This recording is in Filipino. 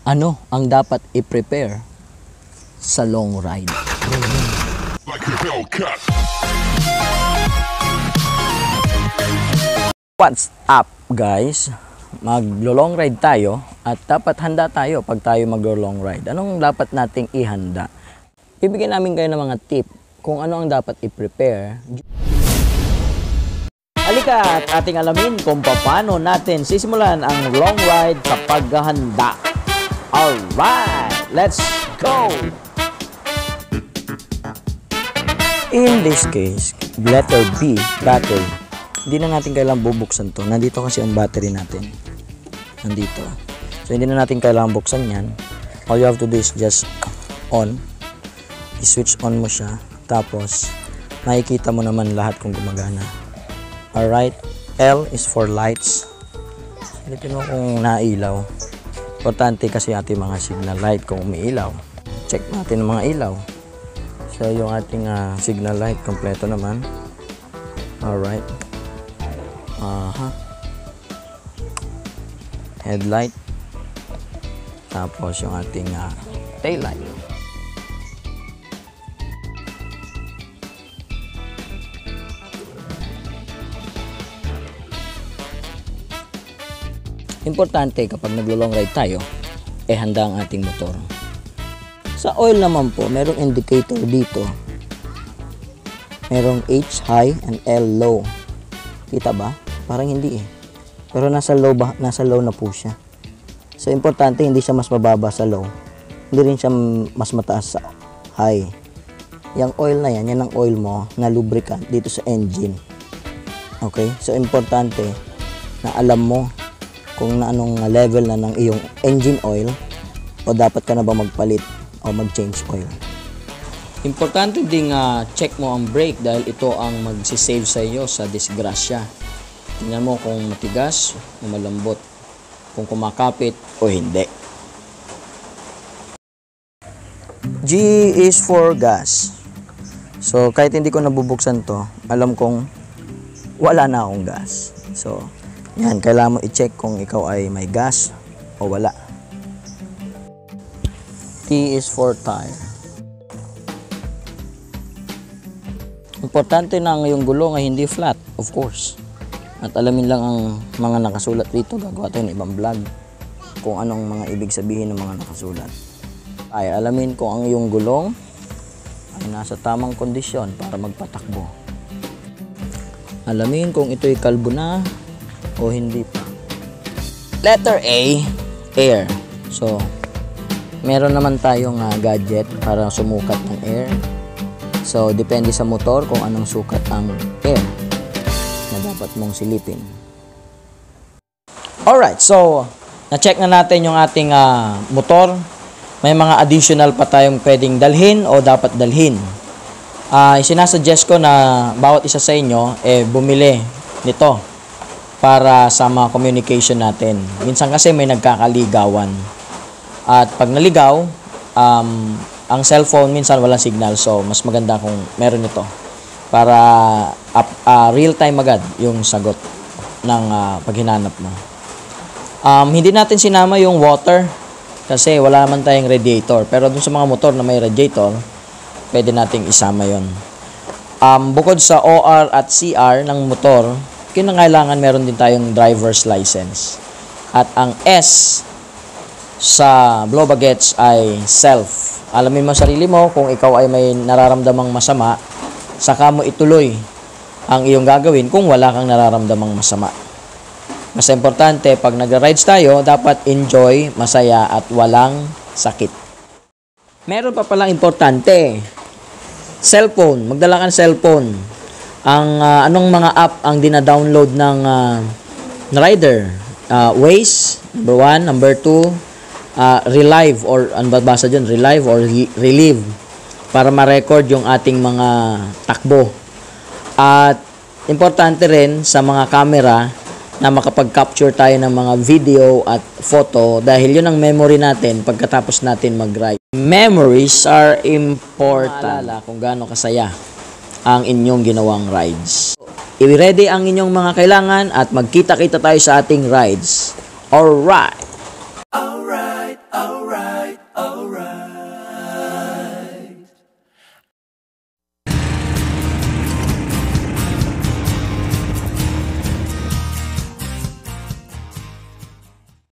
Ano ang dapat i-prepare sa long ride? What's up guys? Maglo-long ride tayo at dapat handa tayo pag tayo maglo-long ride. Anong dapat nating ihanda? Bibigyan namin kayo ng mga tip kung ano ang dapat i-prepare. Halika at ating alamin kung paano natin sisimulan ang long ride sa paghahanda. Alright, let's go! In this case, letter B, battery. Hindi na natin kailangang bubuksan to. Nandito kasi ang battery natin. Nandito. So, hindi na natin kailangang buksan yan. All you have to do is just on. I-switch on mo siya. Tapos, makikita mo naman lahat kung gumagana. Alright. L is for lights. Silipin mo kung nailaw. Importante kasi ating mga signal light kung umiilaw. Check natin ang mga ilaw. So, yung ating signal light, kompleto naman. Alright. Headlight. Tapos yung ating tail light. Importante kapag naglo-long ride tayo, handa ang ating motor. Sa oil naman po, merong indicator dito. Merong H high and L low. Kita ba? Parang hindi eh. Pero nasa low na po siya. So, importante hindi siya mas mababa sa low. Hindi rin siya mas mataas sa high. Yung oil na yan ang oil mo na lubricant dito sa engine. Okay? So, importante na alam mo kung na anong level na ng iyong engine oil o dapat ka na ba magpalit o mag-change oil. Importante ding check mo ang brake dahil ito ang magsisave sa iyo sa disgrasya. Tingnan mo kung matigas o malambot, kung kumakapit o hindi. G is for gas. So, kahit hindi ko nabubuksan to, alam kong wala na akong gas. So, yan, kailangan mo i-check kung ikaw ay may gas o wala. T is for tire. Importante na ang iyong gulong ay hindi flat, of course. At alamin lang ang mga nakasulat dito. Gagawa tayo ng ibang vlog kung anong mga ibig sabihin ng mga nakasulat. Ay, alamin kung ang iyong gulong ay nasa tamang kondisyon para magpatakbo. Alamin kung ito'y kalbo na o hindi pa. Letter A, air. So, meron naman tayong gadget para sumukat ng air. So, depende sa motor kung anong sukat ang air na dapat mong silipin. Alright, so, na-check na natin yung ating motor. May mga additional pa tayong pwedeng dalhin o dapat dalhin. Sinasuggest ko na bawat isa sa inyo, bumili nito para sa mga communication natin. Minsan kasi may nagkakaligawan. At pag naligaw, ang cellphone minsan walang signal, so mas maganda kung meron ito para real time agad yung sagot ng paghinanap mo. Hindi natin sinama yung water kasi wala naman tayong radiator, pero dun sa mga motor na may radiator, pwede nating isama yon. Bukod sa OR at CR ng motor, kinakailangan meron din tayong driver's license. At ang S sa blow bagets ay self. Alamin mo sarili mo kung ikaw ay may nararamdamang masama, saka mo ituloy ang iyong gagawin kung wala kang nararamdamang masama. Mas importante, pag nagra-rides tayo, dapat enjoy, masaya at walang sakit. Meron pa palang importante. Cellphone. Magdala kang cellphone. Anong mga app ang dina-download ng rider? Waze, number 1. Number 2, relive or ano ba basa dyan? Relive or relive para ma-record yung ating mga takbo. At importante rin sa mga camera na makapag-capture tayo ng mga video at photo dahil yun ang memory natin pagkatapos natin mag-ride. Memories are important. Maalala kung gaano kasaya ang inyong ginawang rides. I-ready ang inyong mga kailangan at magkita-kita tayo sa ating rides. Alright!